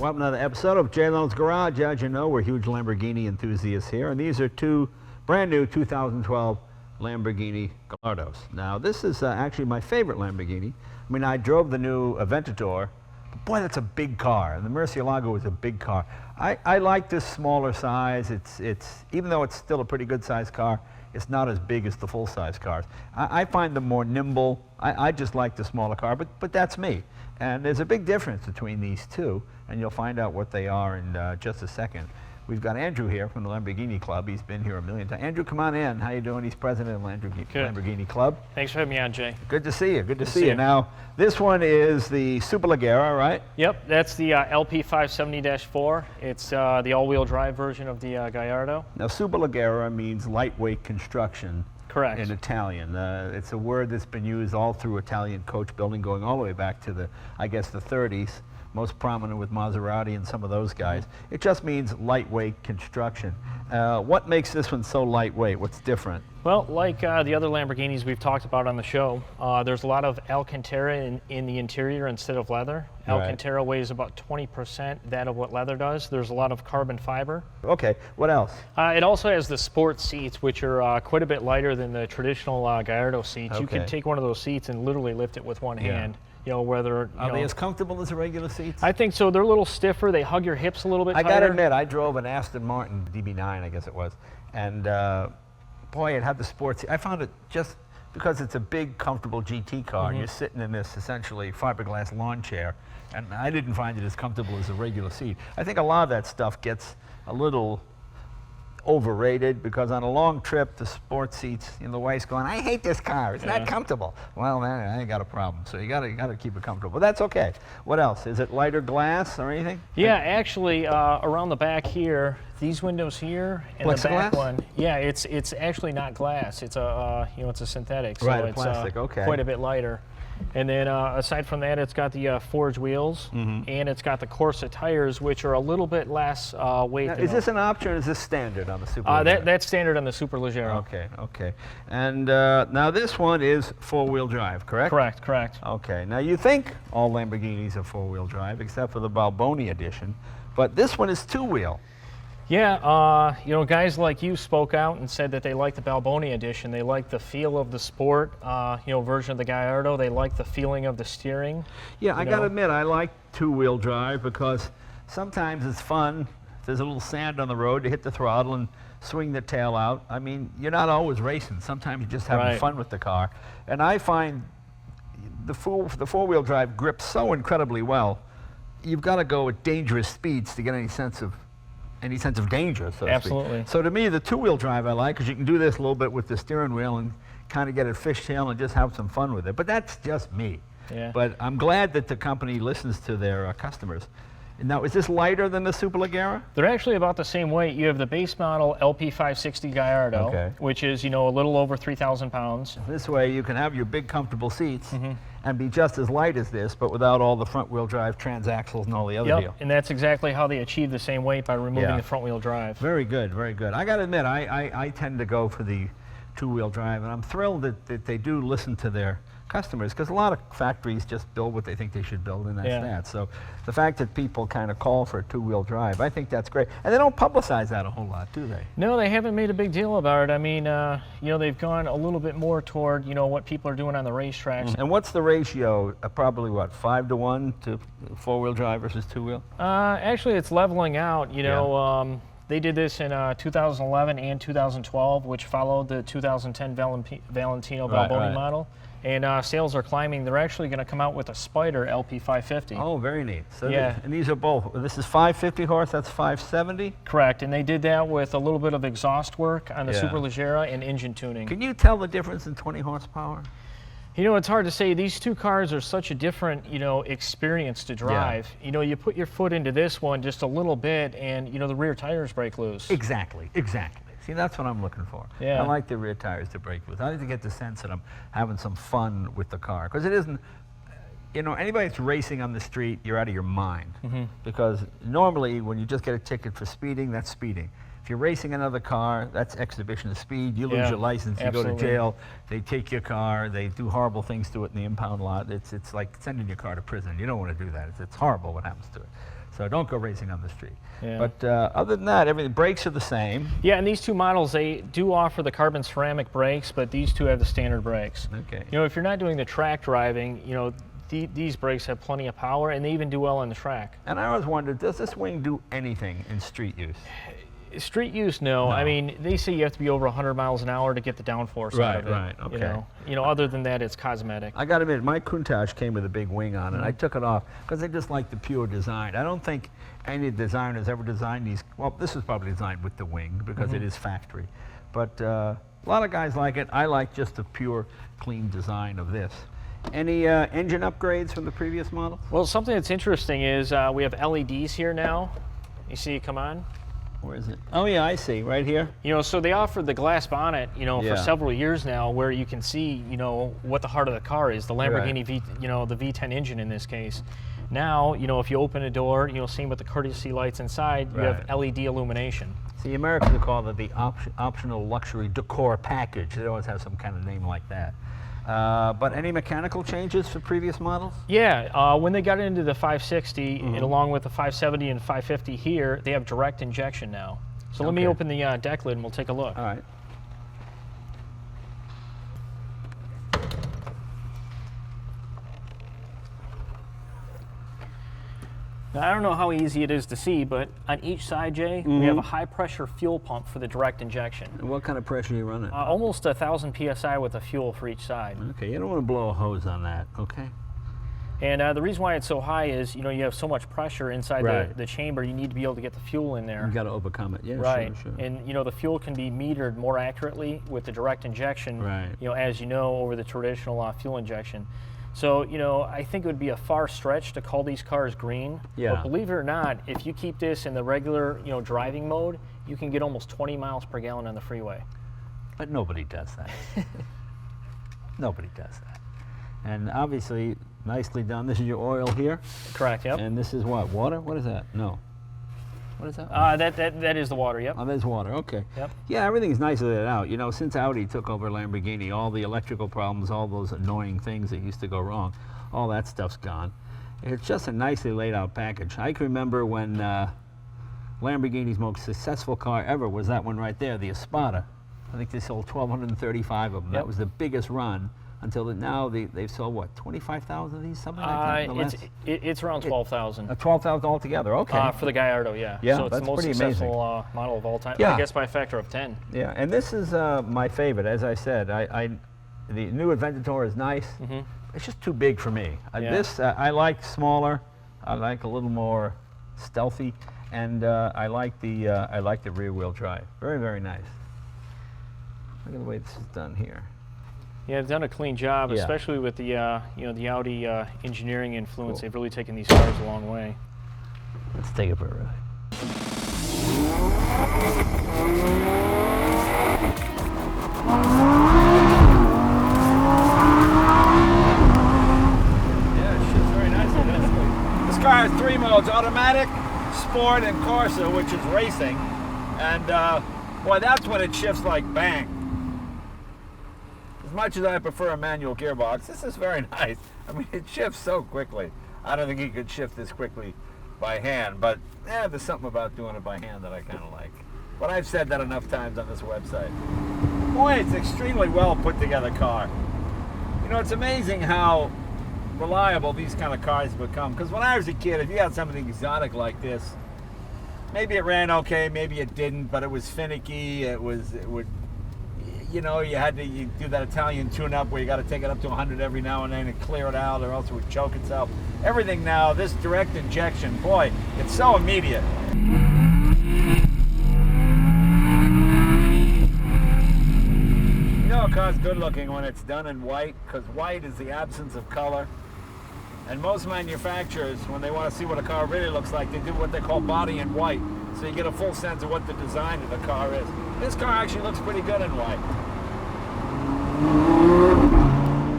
Welcome to another episode of LENO'S Garage. As you know, we're huge Lamborghini enthusiasts here, and these are two brand new 2012 Lamborghini Gallardos. Now, this is actually my favorite Lamborghini. I mean, I drove the new Aventador, but boy, that's a big car, and the Murcielago is a big car. I like this smaller size. It's even though it's still a pretty good sized car, it's not as big as the full-size cars. I find them more nimble. I just like the smaller car, but that's me. And there's a big difference between these two, and you'll find out what they are in just a second. We've got Andrew here from the Lamborghini Club. He's been here a million times. Andrew, come on in. How you doing? He's president of the Lamborghini Club. Thanks for having me on, Jay. Good to see you. Good to see you. Now, this one is the Superleggera, right? Yep, that's the LP 570-4. It's the all-wheel drive version of the Gallardo. Now, Superleggera means lightweight construction. Correct. In Italian. It's a word that's been used all through Italian coach building, going all the way back to the, I guess, the 30s, most prominent with Maserati and some of those guys. It just means lightweight construction. What makes this one so lightweight? What's different? Well, like the other Lamborghinis we've talked about on the show, there's a lot of Alcantara in the interior instead of leather. Alcantara weighs about 20% that of what leather does. There's a lot of carbon fiber. Okay, what else? It also has the sports seats, which are quite a bit lighter than the traditional Gallardo seats. You can take one of those seats and literally lift it with one hand. You know, whether are they as comfortable as the regular seats? I think so. They're a little stiffer. They hug your hips a little bit tighter. I got to admit, I drove an Aston Martin DB9, I guess it was, and boy, it had the sports. I found it just because it's a big, comfortable GT car. And you're sitting in this essentially fiberglass lawn chair, and I didn't find it as comfortable as a regular seat. I think a lot of that stuff gets a little overrated because on a long trip, the sports seats, you know, the wife's going, I hate this car, it's not comfortable. Well, man, I ain't got a problem. So you gotta keep it comfortable. But that's okay. What else? Is it lighter glass or anything? Yeah, actually, around the back here, these windows here and the back one, yeah, it's actually not glass. It's a it's a synthetic, so right, it's plastic. Okay. Quite a bit lighter. And then aside from that, it's got the forged wheels, and it's got the Corsa tires, which are a little bit less weight. Now, is this an option or is this standard on the Superleggera? That's standard on the Superleggera. Okay, okay. And now this one is four-wheel drive, correct? Correct. Okay. Now you think all Lamborghinis are four-wheel drive, except for the Balboni edition, but this one is two-wheel. Yeah, you know, guys like you spoke out and said that they like the Balboni edition. They like the feel of the sport, version of the Gallardo. They like the feeling of the steering. Yeah, I got to admit, I like two-wheel drive because sometimes it's fun. If there's a little sand on the road to hit the throttle and swing the tail out. I mean, you're not always racing. Sometimes you're just having fun with the car. And I find the four-wheel drive grips so incredibly well. You've got to go at dangerous speeds to get any sense of danger, so to speak. So to me, the two-wheel drive I like because you can do this a little bit with the steering wheel and kind of get a fishtail and just have some fun with it. But that's just me. Yeah. But I'm glad that the company listens to their customers. Now, is this lighter than the Superleggera? They're actually about the same weight. You have the base model LP 560 Gallardo, which is, a little over 3,000 pounds. This way you can have your big comfortable seats and be just as light as this, but without all the front-wheel drive transaxles and all the other deal. And that's exactly how they achieve the same weight by removing the front-wheel drive. Very good, very good. I got to admit, I tend to go for the two-wheel drive, and I'm thrilled that they do listen to their customers, because a lot of factories just build what they think they should build, and that's that. So the fact that people kind of call for a two-wheel drive, I think that's great. And they don't publicize that a whole lot, do they? No, they haven't made a big deal about it. I mean, they've gone a little bit more toward, what people are doing on the racetracks. And what's the ratio? Probably what, 5-to-1 to four-wheel drive versus two-wheel? Actually, it's leveling out. They did this in 2011 and 2012, which followed the 2010 Valentino Balboni model. And sales are climbing. They're actually going to come out with a Spider LP 550. Oh, very neat. So and these are both. This is 550 horse. That's 570. Correct. And they did that with a little bit of exhaust work on the Superleggera and engine tuning. Can you tell the difference in 20 horsepower? It's hard to say. These two cars are such a different, experience to drive. You put your foot into this one just a little bit, and the rear tires break loose. Exactly. See, that's what I'm looking for. Yeah. I like the rear tires to break loose. I like to get the sense that I'm having some fun with the car, because it isn't. Anybody that's racing on the street, you're out of your mind. Because normally, when you just get a ticket for speeding, that's speeding. If you're racing another car, that's exhibition of speed. You lose your license, you go to jail, they take your car, they do horrible things to it in the impound lot. It's like sending your car to prison. You don't want to do that. It's horrible what happens to it. So don't go racing on the street. Yeah. But other than that, everything brakes are the same. Yeah, and these two models, they do offer the carbon ceramic brakes, but these two have the standard brakes. Okay. You know, if you're not doing the track driving, you know, these brakes have plenty of power, and they even do well on the track. And I always wondered, does this wing do anything in street use? Street use, no. I mean, they say you have to be over 100 miles an hour to get the downforce out of it. Right, okay. You know, other than that, it's cosmetic. I got to admit, my Countach came with a big wing on it. I took it off because I just like the pure design. I don't think any designers ever designed these. Well, this was probably designed with the wing because it is factory. But a lot of guys like it. I like just the pure, clean design of this. Any engine upgrades from the previous models? Well, something that's interesting is we have LEDs here now. You see it come on? Where is it? Oh yeah, I see, right here. You know, so they offered the glass bonnet, you know, Yeah. for several years now, where you can see, you know, what the heart of the car is, the Lamborghini V, you know, the V10 engine in this case. Now, you know, if you open a door, you know, same with the courtesy lights inside, you have LED illumination. See, Americans would call it the optional luxury decor package. They always have some kind of name like that. But any mechanical changes for previous models? Yeah, when they got into the 560, and along with the 570 and 550 here, they have direct injection now. So let me open the deck lid and we'll take a look. All right. Now, I don't know how easy it is to see, but on each side, Jay, we have a high-pressure fuel pump for the direct injection. And what kind of pressure are you running? Almost 1,000 PSI with the fuel for each side. Okay, you don't want to blow a hose on that, okay? And the reason why it's so high is, you know, you have so much pressure inside the chamber, you need to be able to get the fuel in there. You got to overcome it, yeah, Right, sure. and you know, the fuel can be metered more accurately with the direct injection, Right. you know, as you know, over the traditional fuel injection. So, you know, I think it would be a far stretch to call these cars green. Yeah. But believe it or not, if you keep this in the regular, you know, driving mode, you can get almost 20 miles per gallon on the freeway. But nobody does that. Nobody does that. And obviously, nicely done. This is your oil here. Correct, yep. And this is what, water? What is that? No. What is that? That is the water, yep. Oh, there's water, okay. Yep. Yeah, everything's nicely laid out. You know, since Audi took over Lamborghini, all the electrical problems, all those annoying things that used to go wrong, all that stuff's gone. It's just a nicely laid out package. I can remember when Lamborghini's most successful car ever was that one right there, the Espada. I think they sold 1,235 of them. Yep. That was the biggest run until now they've sold, what, 25,000 of these, something like that? It's around 12,000. 12,000 altogether, okay. For the Gallardo, yeah. Yeah, so it's that's the most pretty successful model of all time. Yeah. I guess by a factor of 10. Yeah, and this is my favorite. As I said, the new Aventador is nice. It's just too big for me. This I like smaller. I like a little more stealthy, and I like the rear-wheel drive. Very, very nice. Look at the way this is done here. Yeah, they've done a clean job, Yeah. especially with the you know, the Audi engineering influence. They've really taken these cars a long way. Let's take it for a ride. Yeah, it shifts very nicely, doesn't it? This car has 3 modes: automatic, sport, and Corsa, which is racing. And boy, that's when it shifts like bang. As much as I prefer a manual gearbox, this is very nice. I mean, it shifts so quickly. I don't think you could shift this quickly by hand, but yeah, there's something about doing it by hand that I kind of like. But I've said that enough times on this website. Boy, it's an extremely well put together car. You know, it's amazing how reliable these kind of cars become. Because when I was a kid, if you had something exotic like this, maybe it ran okay, maybe it didn't, but it was finicky. It would, you know, you do that Italian tune-up where you got to take it up to 100 every now and then and clear it out, or else it would choke itself. Everything now, this direct injection, boy, it's so immediate. You know, a car's good looking when it's done in white, because white is the absence of color. And most manufacturers, when they want to see what a car really looks like, they do what they call body in white. So you get a full sense of what the design of the car is. This car actually looks pretty good in white.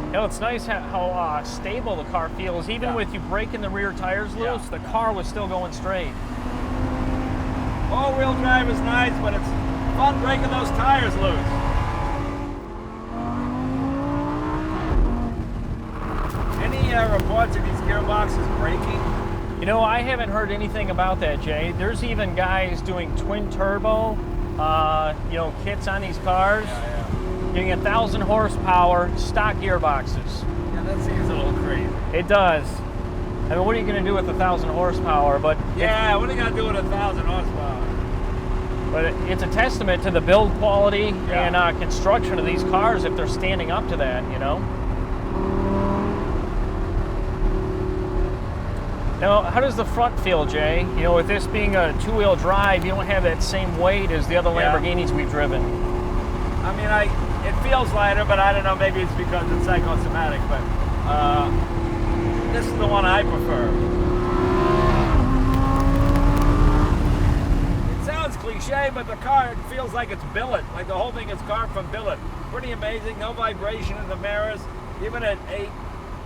You know, it's nice how stable the car feels. Even with you breaking the rear tires loose, the car was still going straight. All-wheel drive is nice, but it's fun breaking those tires loose. Any reports of these gearboxes breaking? You know, I haven't heard anything about that, Jay. There's even guys doing twin turbo, you know, kits on these cars. Getting 1,000 horsepower, stock gearboxes. Yeah, that seems a little crazy. It does. I mean, what are you going to do with 1,000 horsepower? But yeah, what are you going to do with 1,000 horsepower? But it's a testament to the build quality and construction of these cars if they're standing up to that, you know? Now, how does the front feel, Jay? You know, with this being a two-wheel drive, you don't have that same weight as the other Lamborghinis we've driven. I mean, it feels lighter, but I don't know, maybe it's because it's psychosomatic, but this is the one I prefer. It sounds cliche, but the car, it feels like it's billet, like the whole thing is carved from billet. Pretty amazing, no vibration in the mirrors. Even at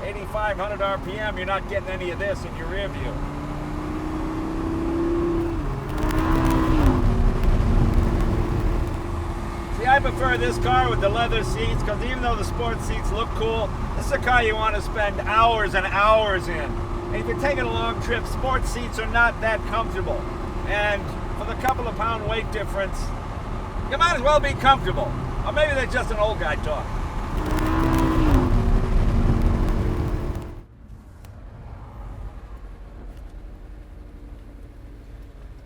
8,500 RPM, you're not getting any of this in your rear view. See, I prefer this car with the leather seats because even though the sports seats look cool, this is a car you want to spend hours and hours in. And if you're taking a long trip, sports seats are not that comfortable. And for the couple of pound weight difference, you might as well be comfortable. Or maybe they're just an old guy talk.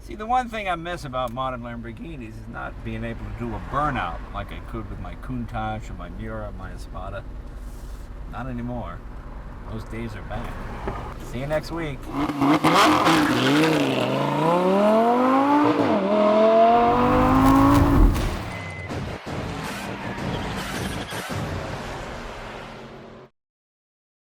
See, the one thing I miss about modern Lamborghinis is not being able to do a burnout like I could with my Countach or my Miura or my Espada. Not anymore. Those days are back. See you next week.